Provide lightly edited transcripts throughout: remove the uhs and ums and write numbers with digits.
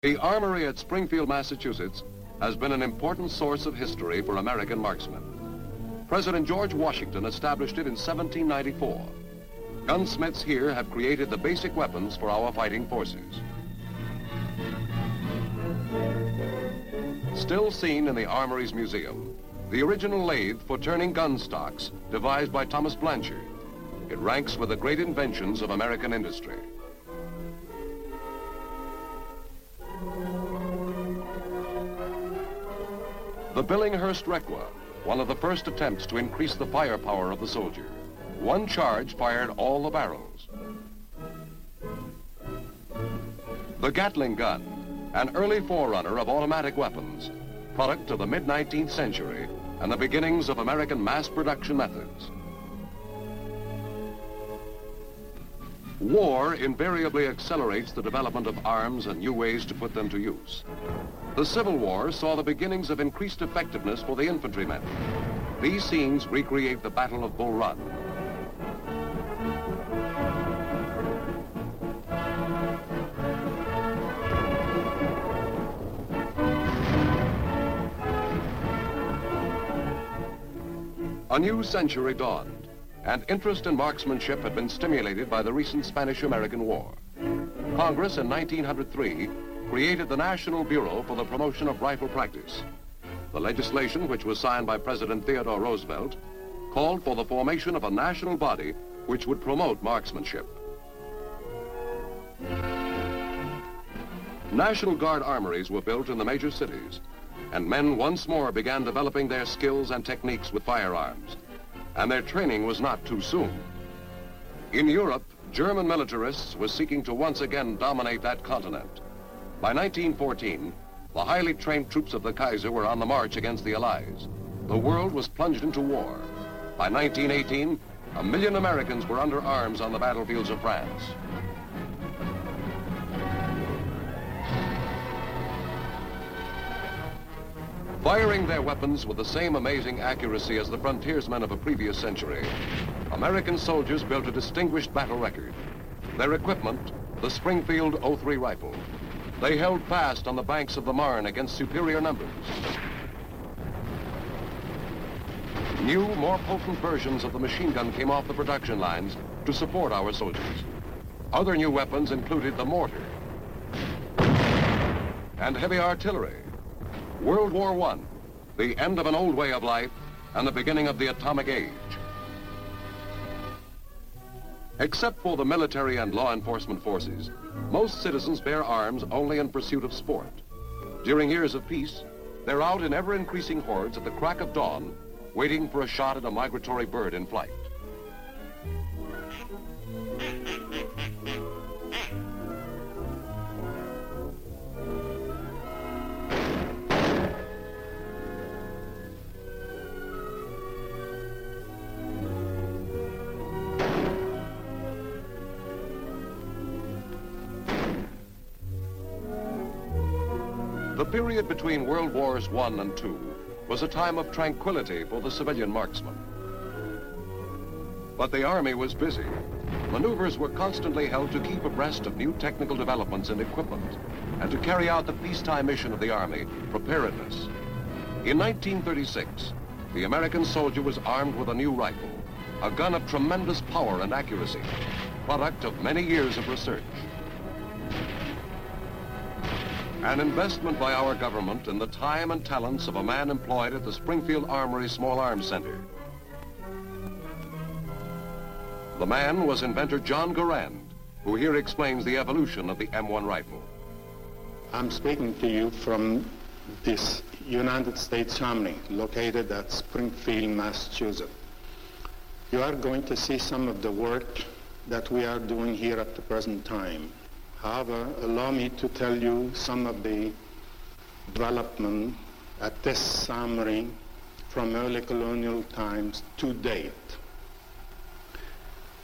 The Armory at Springfield, Massachusetts, has been an important source of history for American marksmen. President George Washington established it in 1794. Gunsmiths here have created the basic weapons for our fighting forces. Still seen in the Armory's museum, the original lathe for turning gun stocks devised by Thomas Blanchard. It ranks with the great inventions of American industry. The Billinghurst Requa, one of the first attempts to increase the firepower of the soldier. One charge fired all the barrels. The Gatling gun, an early forerunner of automatic weapons, product of the mid-19th century and the beginnings of American mass production methods. War invariably accelerates the development of arms and new ways to put them to use. The Civil War saw the beginnings of increased effectiveness for the infantrymen. These scenes recreate the Battle of Bull Run. A new century dawned, and interest in marksmanship had been stimulated by the recent Spanish-American War. Congress in 1903 created the National Bureau for the Promotion of Rifle Practice. The legislation, which was signed by President Theodore Roosevelt, called for the formation of a national body which would promote marksmanship. National Guard armories were built in the major cities, and men once more began developing their skills and techniques with firearms, and their training was not too soon. In Europe, German militarists were seeking to once again dominate that continent. By 1914, the highly trained troops of the Kaiser were on the march against the Allies. The world was plunged into war. By 1918, 1 million Americans were under arms on the battlefields of France. Firing their weapons with the same amazing accuracy as the frontiersmen of a previous century, American soldiers built a distinguished battle record. Their equipment, the Springfield 03 rifle. They held fast on the banks of the Marne against superior numbers. New, more potent versions of the machine gun came off the production lines to support our soldiers. Other new weapons included the mortar and heavy artillery. World War I, the end of an old way of life and the beginning of the atomic age. Except for the military and law enforcement forces, most citizens bear arms only in pursuit of sport. During years of peace, they're out in ever-increasing hordes at the crack of dawn, waiting for a shot at a migratory bird in flight. The period between World Wars I and II was a time of tranquility for the civilian marksman. But the Army was busy. Maneuvers were constantly held to keep abreast of new technical developments and equipment, and to carry out the peacetime mission of the Army, preparedness. In 1936, the American soldier was armed with a new rifle, a gun of tremendous power and accuracy, product of many years of research. An investment by our government in the time and talents of a man employed at the Springfield Armory Small Arms Center. The man was inventor John Garand, who here explains the evolution of the M1 rifle. I'm speaking to you from this United States Armory, located at Springfield, Massachusetts. You are going to see some of the work that we are doing here at the present time. However, allow me to tell you some of the development at this armory from early colonial times to date.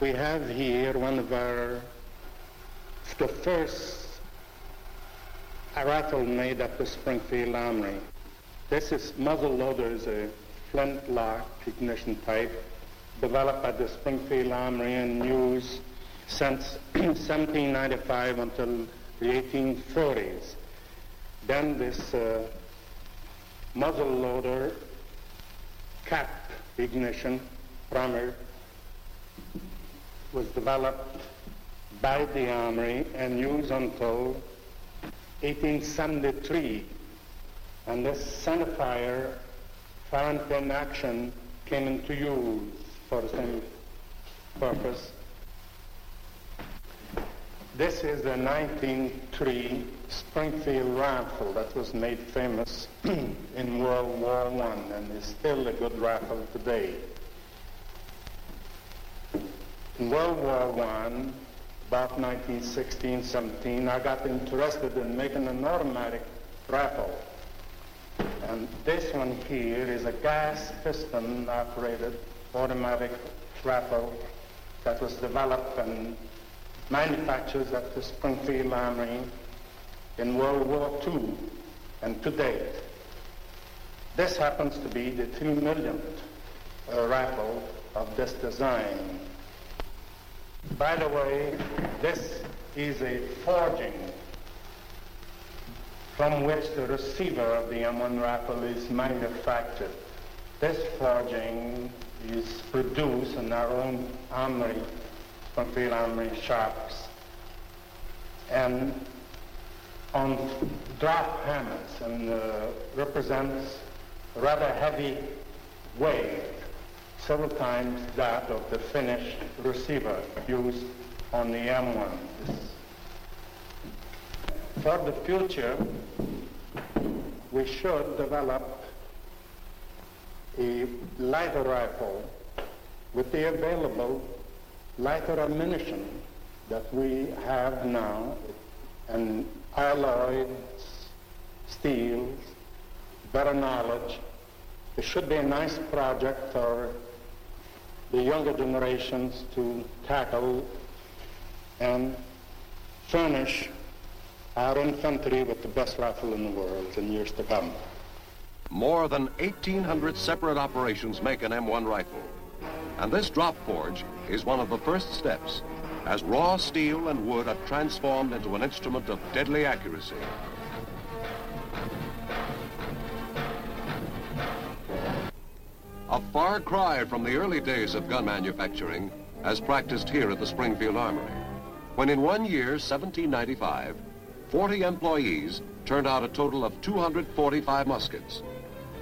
We have here one of the first rifle made at the Springfield Armory. This is muzzle loader, is a flintlock ignition type developed at the Springfield Armory and used since 1795 until the 1840s. Then this muzzle loader cap ignition primer was developed by the Armory and used until 1873. And this centerfire fountain action came into use for the same purpose. This is the 1903 Springfield Rifle that was made famous in World War I and is still a good rifle today. In World War I, about 1916-17, I got interested in making an automatic rifle. And this one here is a gas piston operated automatic rifle that was developed and manufactured at the Springfield Armory in World War II and to date. This happens to be the 2 millionth rifle of this design. By the way, this is a forging from which the receiver of the M1 rifle is manufactured. This forging is produced in our own armory, Springfield Armory shops, and on drop hammers, and represents a rather heavy weight, several times that of the finished receiver used on the M1. For the future, we should develop a lighter rifle with the available lighter ammunition that we have now, and alloys, steels, better knowledge. It should be a nice project for the younger generations to tackle and furnish our infantry with the best rifle in the world in years to come. More than 1,800 separate operations make an M1 rifle. And this drop forge is one of the first steps as raw steel and wood are transformed into an instrument of deadly accuracy. A far cry from the early days of gun manufacturing as practiced here at the Springfield Armory, when in 1 year, 1795, 40 employees turned out a total of 245 muskets.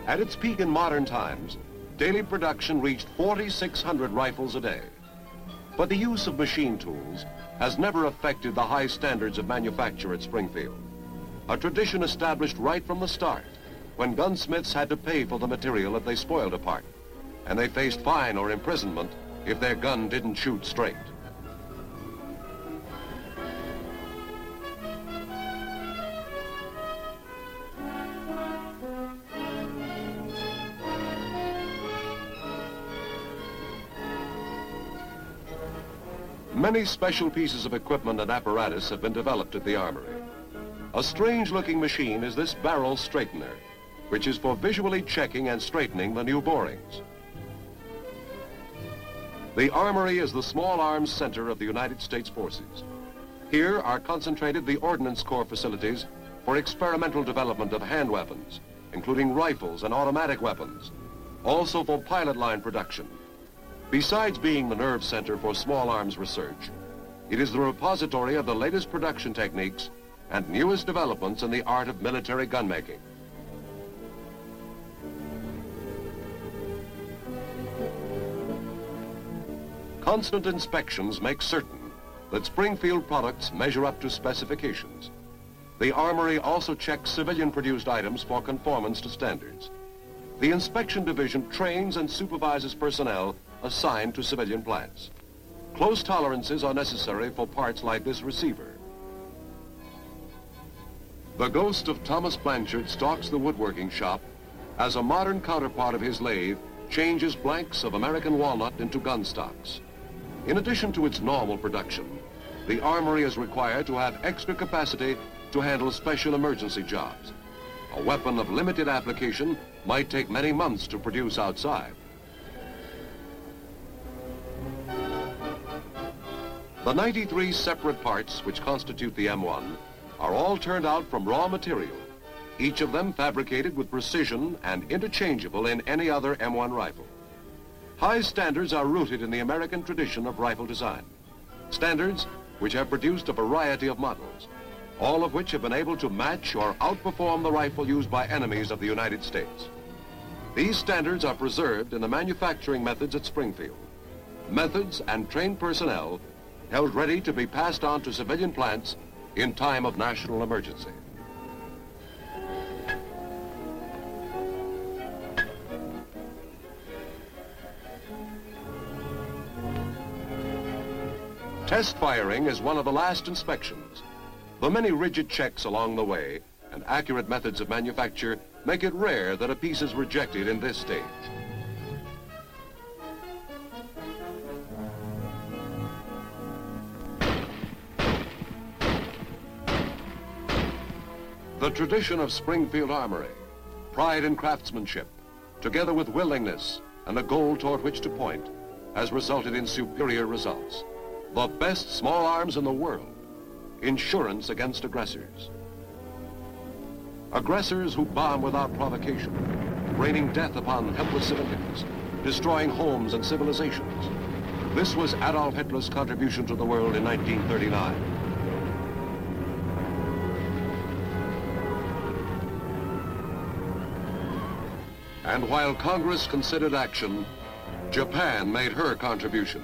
At its peak in modern times, daily production reached 4,600 rifles a day. But the use of machine tools has never affected the high standards of manufacture at Springfield, a tradition established right from the start, when gunsmiths had to pay for the material if they spoiled a part, and they faced fine or imprisonment if their gun didn't shoot straight. Many special pieces of equipment and apparatus have been developed at the Armory. A strange-looking machine is this barrel straightener, which is for visually checking and straightening the new borings. The Armory is the small arms center of the United States forces. Here are concentrated the Ordnance Corps facilities for experimental development of hand weapons, including rifles and automatic weapons, also for pilot line production. Besides being the nerve center for small arms research, it is the repository of the latest production techniques and newest developments in the art of military gun making. Constant inspections make certain that Springfield products measure up to specifications. The Armory also checks civilian-produced items for conformance to standards. The Inspection Division trains and supervises personnel assigned to civilian plants. Close tolerances are necessary for parts like this receiver. The ghost of Thomas Blanchard stalks the woodworking shop as a modern counterpart of his lathe changes blanks of American walnut into gun stocks. In addition to its normal production, the Armory is required to have extra capacity to handle special emergency jobs. A weapon of limited application might take many months to produce outside. The 93 separate parts which constitute the M1 are all turned out from raw material each of them fabricated with precision and interchangeable in any other M1 rifle. High standards are rooted in the American tradition of rifle design. Standards which have produced a variety of models, all of which have been able to match or outperform the rifle used by enemies of the United States. These standards are preserved in the manufacturing methods at Springfield. Methods and trained personnel held ready to be passed on to civilian plants in time of national emergency. Test firing is one of the last inspections. The many rigid checks along the way and accurate methods of manufacture make it rare that a piece is rejected in this stage. The tradition of Springfield Armory, pride in craftsmanship, together with willingness and a goal toward which to point, has resulted in superior results. The best small arms in the world, insurance against aggressors. Aggressors who bomb without provocation, raining death upon helpless civilians, destroying homes and civilizations. This was Adolf Hitler's contribution to the world in 1939. And while Congress considered action, Japan made her contribution.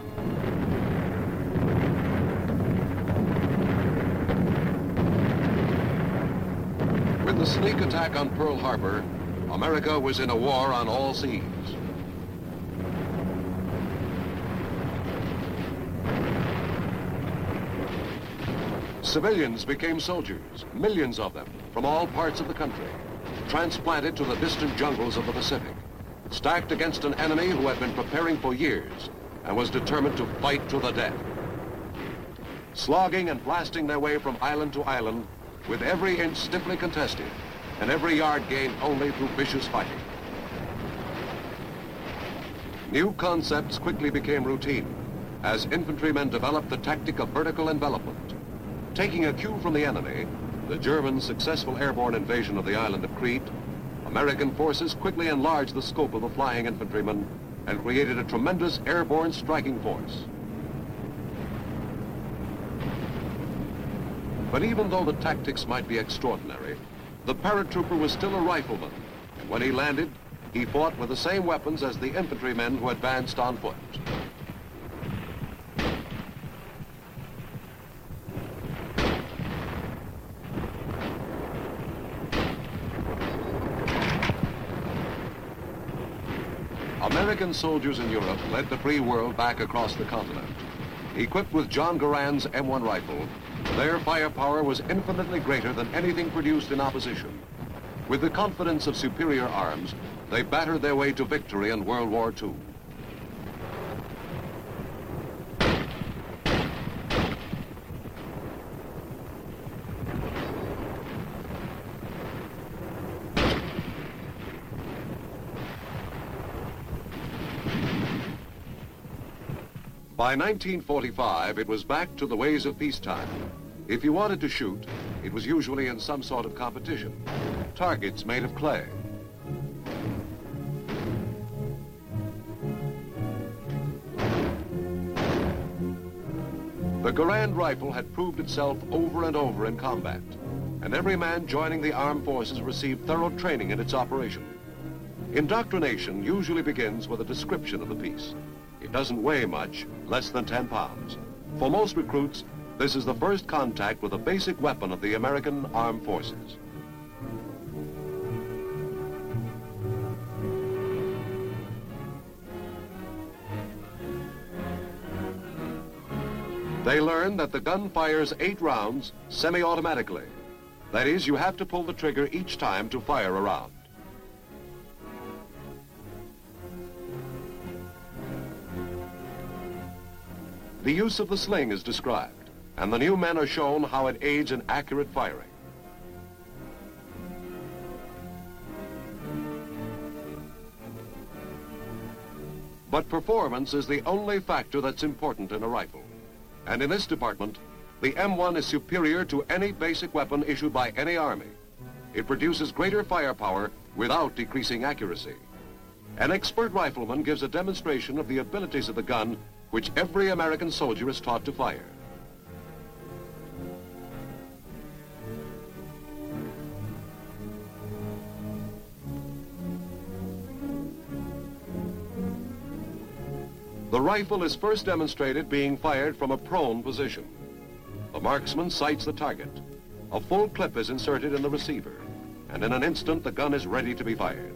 With the sneak attack on Pearl Harbor, America was in a war on all seas. Civilians became soldiers, millions of them, from all parts of the country, transplanted to the distant jungles of the Pacific, stacked against an enemy who had been preparing for years and was determined to fight to the death. Slogging and blasting their way from island to island, with every inch stiffly contested and every yard gained only through vicious fighting. New concepts quickly became routine as infantrymen developed the tactic of vertical envelopment. Taking a cue from the enemy, the Germans' successful airborne invasion of the island of Crete, American forces quickly enlarged the scope of the flying infantrymen and created a tremendous airborne striking force. But even though the tactics might be extraordinary, the paratrooper was still a rifleman, and when he landed, he fought with the same weapons as the infantrymen who advanced on foot. American soldiers in Europe led the free world back across the continent. Equipped with John Garand's M1 rifle, their firepower was infinitely greater than anything produced in opposition. With the confidence of superior arms, they battered their way to victory in World War II. By 1945, it was back to the ways of peacetime. If you wanted to shoot, it was usually in some sort of competition. Targets made of clay. The Garand rifle had proved itself over and over in combat, and every man joining the armed forces received thorough training in its operation. Indoctrination usually begins with a description of the piece. It doesn't weigh much, less than 10 pounds. For most recruits, this is the first contact with a basic weapon of the American Armed Forces. They learn that the gun fires 8 rounds semi-automatically. That is, you have to pull the trigger each time to fire a round. The use of the sling is described, and the new men are shown how it aids in accurate firing. But performance is the only factor that's important in a rifle. And in this department, the M1 is superior to any basic weapon issued by any army. it produces greater firepower without decreasing accuracy. An expert rifleman gives a demonstration of the abilities of the gun which every American soldier is taught to fire. The rifle is first demonstrated being fired from a prone position. The marksman sights the target. A full clip is inserted in the receiver, and in an instant the gun is ready to be fired.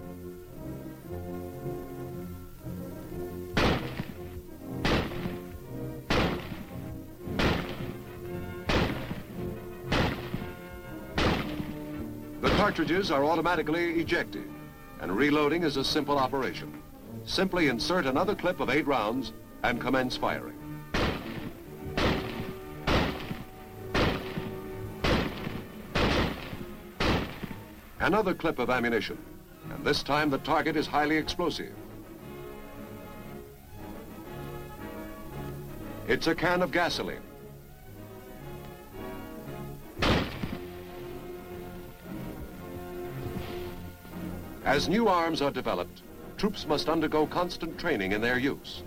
The cartridges are automatically ejected, and reloading is a simple operation. Simply insert another clip of 8 rounds and commence firing. Another clip of ammunition, and this time the target is highly explosive. It's a can of gasoline. As new arms are developed, troops must undergo constant training in their use.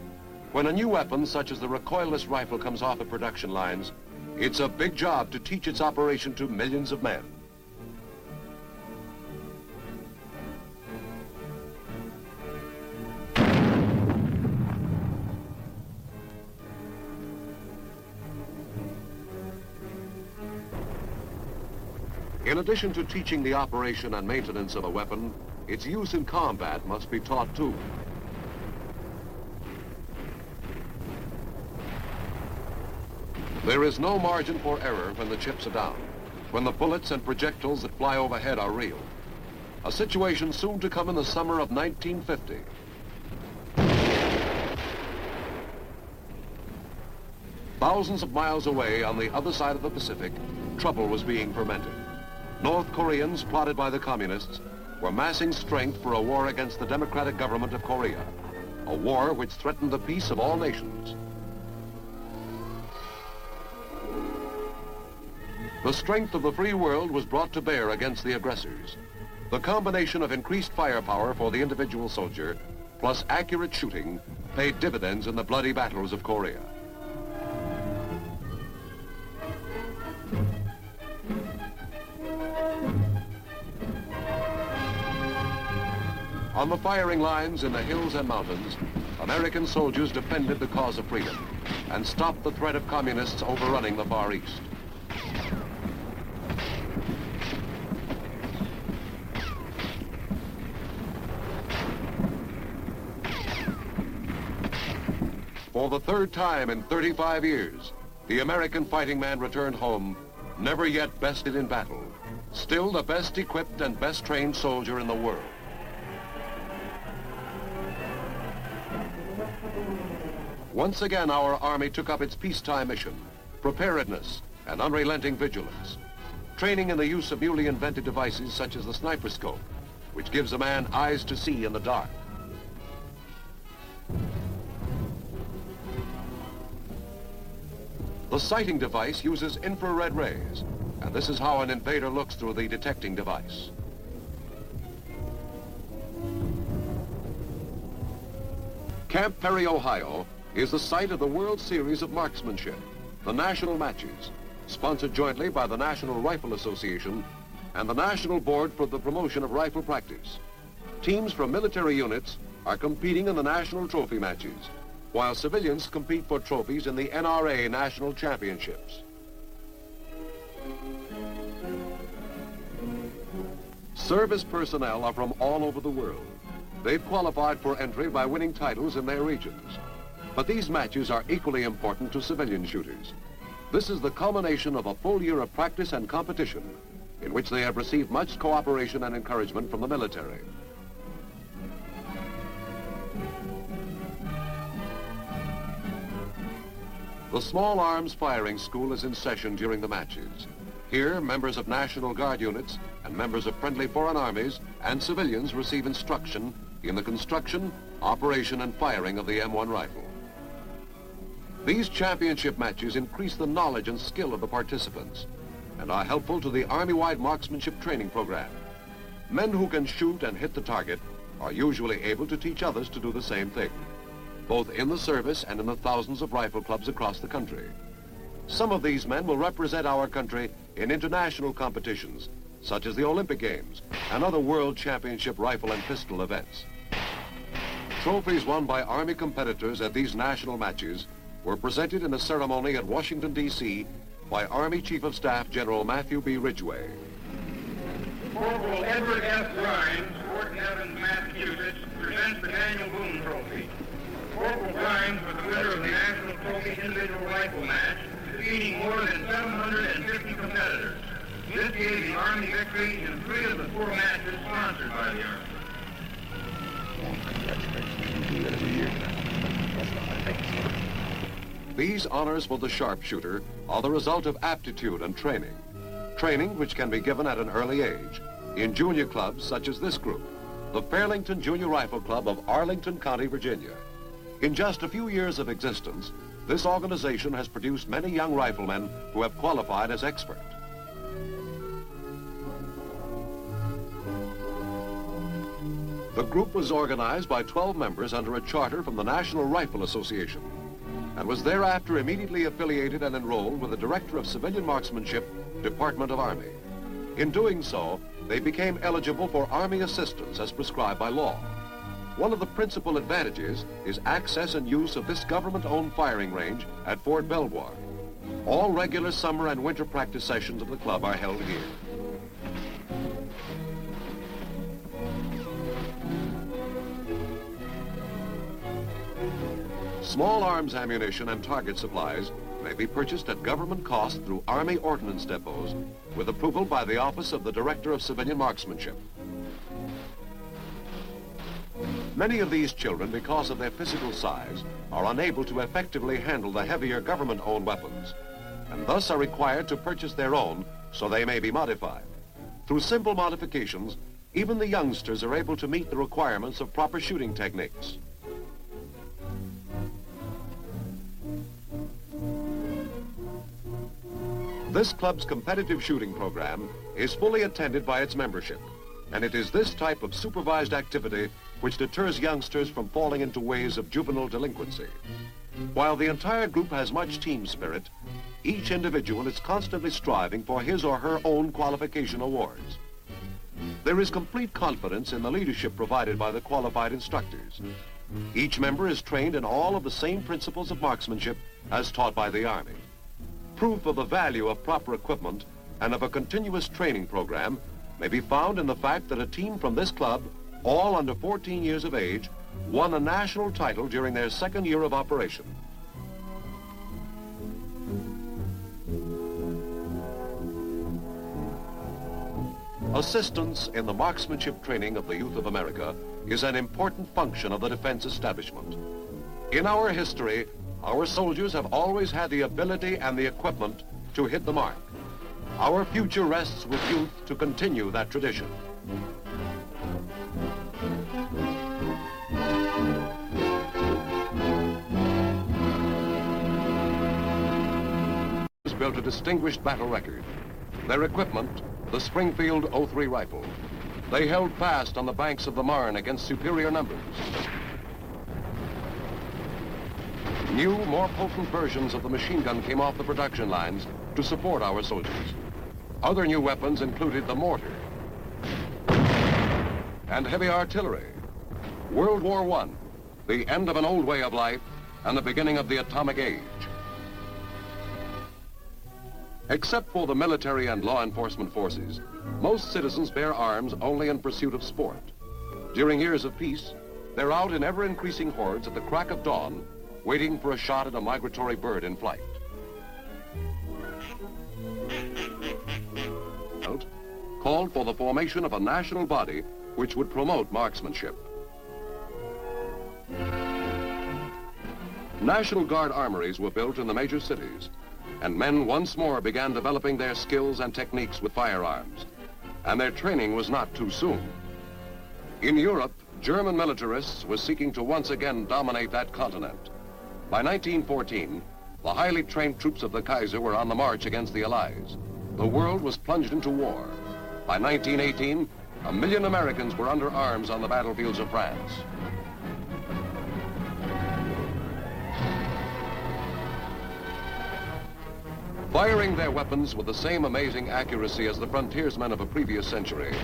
When a new weapon such as the recoilless rifle comes off the production lines, it's a big job to teach its operation to millions of men. In addition to teaching the operation and maintenance of a weapon, its use in combat must be taught too. There is no margin for error when the chips are down, when the bullets and projectiles that fly overhead are real. A situation soon to come in the summer of 1950. Thousands of miles away on the other side of the Pacific, trouble was being fermented. North Koreans, plotted by the communists, were massing strength for a war against the democratic government of Korea, a war which threatened the peace of all nations. The strength of the free world was brought to bear against the aggressors. The combination of increased firepower for the individual soldier, plus accurate shooting, paid dividends in the bloody battles of Korea. On the firing lines in the hills and mountains, American soldiers defended the cause of freedom and stopped the threat of communists overrunning the Far East. For the third time in 35 years, the American fighting man returned home, never yet bested in battle, still the best equipped and best trained soldier in the world. Once again, our Army took up its peacetime mission, preparedness and unrelenting vigilance, training in the use of newly invented devices such as the sniper scope, which gives a man eyes to see in the dark. The sighting device uses infrared rays, and this is how an invader looks through the detecting device. Camp Perry, Ohio, is the site of the World Series of Marksmanship, the national matches, sponsored jointly by the National Rifle Association and the National Board for the Promotion of Rifle Practice. Teams from military units are competing in the national trophy matches, while civilians compete for trophies in the NRA National Championships. Service personnel are from all over the world. They've qualified for entry by winning titles in their regions. But these matches are equally important to civilian shooters. This is the culmination of a full year of practice and competition in which they have received much cooperation and encouragement from the military. The Small Arms Firing School is in session during the matches. Here, members of National Guard units and members of friendly foreign armies and civilians receive instruction in the construction, operation, and firing of the M1 rifle. These championship matches increase the knowledge and skill of the participants and are helpful to the Army-wide marksmanship training program. Men who can shoot and hit the target are usually able to teach others to do the same thing, both in the service and in the thousands of rifle clubs across the country. Some of these men will represent our country in international competitions, such as the Olympic Games and other World Championship rifle and pistol events. Trophies won by Army competitors at these national matches were presented in a ceremony at Washington, D.C. by Army Chief of Staff General Matthew B. Ridgway. Corporal Edward F. Grimes, Fort Evans, Massachusetts, presents the Daniel Boone Trophy. Corporal Grimes was the winner of the National Trophy Individual Rifle Match, defeating more than 750 competitors. This gave the Army victory in 3 of the 4 matches sponsored by the Army. These honors for the sharpshooter are the result of aptitude and training. Training which can be given at an early age in junior clubs such as this group, the Fairlington Junior Rifle Club of Arlington County, Virginia. In just a few years of existence, this organization has produced many young riflemen who have qualified as expert. The group was organized by 12 members under a charter from the National Rifle Association and was thereafter immediately affiliated and enrolled with the Director of Civilian Marksmanship, Department of Army. In doing so, they became eligible for Army assistance as prescribed by law. One of the principal advantages is access and use of this government-owned firing range at Fort Belvoir. All regular summer and winter practice sessions of the club are held here. Small arms ammunition and target supplies may be purchased at government cost through Army ordnance depots with approval by the Office of the Director of Civilian Marksmanship. Many of these children, because of their physical size, are unable to effectively handle the heavier government-owned weapons, and thus are required to purchase their own so they may be modified. Through simple modifications, even the youngsters are able to meet the requirements of proper shooting techniques. This club's competitive shooting program is fully attended by its membership, and it is this type of supervised activity which deters youngsters from falling into ways of juvenile delinquency. While the entire group has much team spirit, each individual is constantly striving for his or her own qualification awards. There is complete confidence in the leadership provided by the qualified instructors. Each member is trained in all of the same principles of marksmanship as taught by the Army. Proof of the value of proper equipment and of a continuous training program may be found in the fact that a team from this club, all under 14 years of age, won a national title during their second year of operation. Assistance in the marksmanship training of the youth of America is an important function of the defense establishment. In our history, our soldiers have always had the ability and the equipment to hit the mark. Our future rests with youth to continue that tradition. Built a distinguished battle record. Their equipment, the Springfield 03 rifle. They held fast on the banks of the Marne against superior numbers. New, more potent versions of the machine gun came off the production lines to support our soldiers. Other new weapons included the mortar and heavy artillery. World War I, the end of an old way of life and the beginning of the atomic age. Except for the military and law enforcement forces, most citizens bear arms only in pursuit of sport. During years of peace, they're out in ever-increasing hordes at the crack of dawn, waiting for a shot at a migratory bird in flight. Called for the formation of a national body which would promote marksmanship. National Guard armories were built in the major cities, and men once more began developing their skills and techniques with firearms, and their training was not too soon. In Europe, German militarists were seeking to once again dominate that continent. By 1914, the highly trained troops of the Kaiser were on the march against the Allies. The world was plunged into war. By 1918, 1 million Americans were under arms on the battlefields of France. Firing their weapons with the same amazing accuracy as the frontiersmen of a previous century,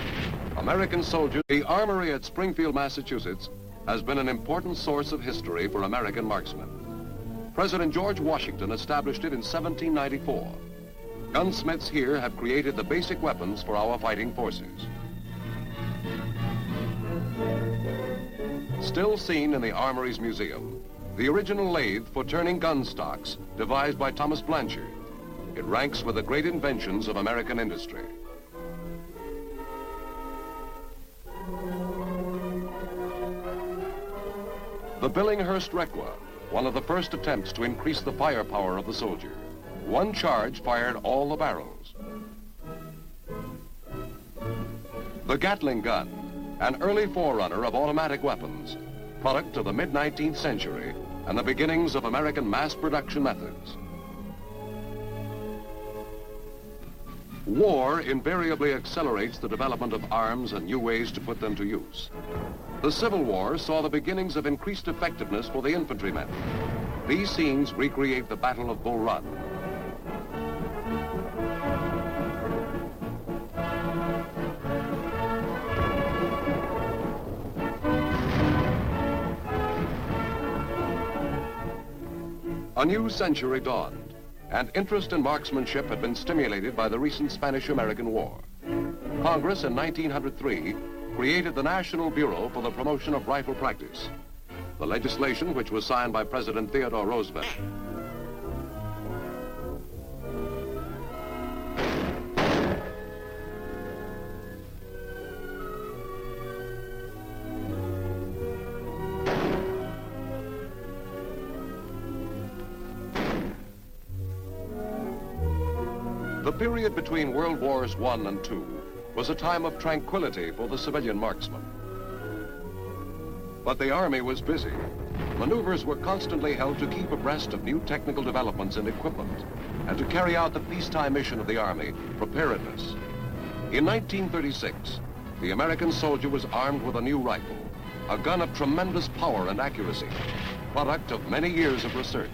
American soldiers, the Armory at Springfield, Massachusetts, has been an important source of history for American marksmen. President George Washington established it in 1794. Gunsmiths here have created the basic weapons for our fighting forces. Still seen in the Armory's museum, the original lathe for turning gun stocks devised by Thomas Blanchard. It ranks with the great inventions of American industry. The Billinghurst Requa, one of the first attempts to increase the firepower of the soldier. One charge fired all the barrels. The Gatling gun, an early forerunner of automatic weapons, product of the mid-19th century and the beginnings of American mass production methods. War invariably accelerates the development of arms and new ways to put them to use. The Civil War saw the beginnings of increased effectiveness for the infantrymen. These scenes recreate the Battle of Bull Run. A new century dawned, and interest in marksmanship had been stimulated by the recent Spanish-American War. Congress in 1903 created the National Bureau for the Promotion of Rifle Practice, the legislation which was signed by President Theodore Roosevelt. The period between World Wars I and II was a time of tranquility for the civilian marksman. But the Army was busy. Maneuvers were constantly held to keep abreast of new technical developments and equipment, and to carry out the peacetime mission of the Army, preparedness. In 1936, the American soldier was armed with a new rifle, a gun of tremendous power and accuracy, product of many years of research.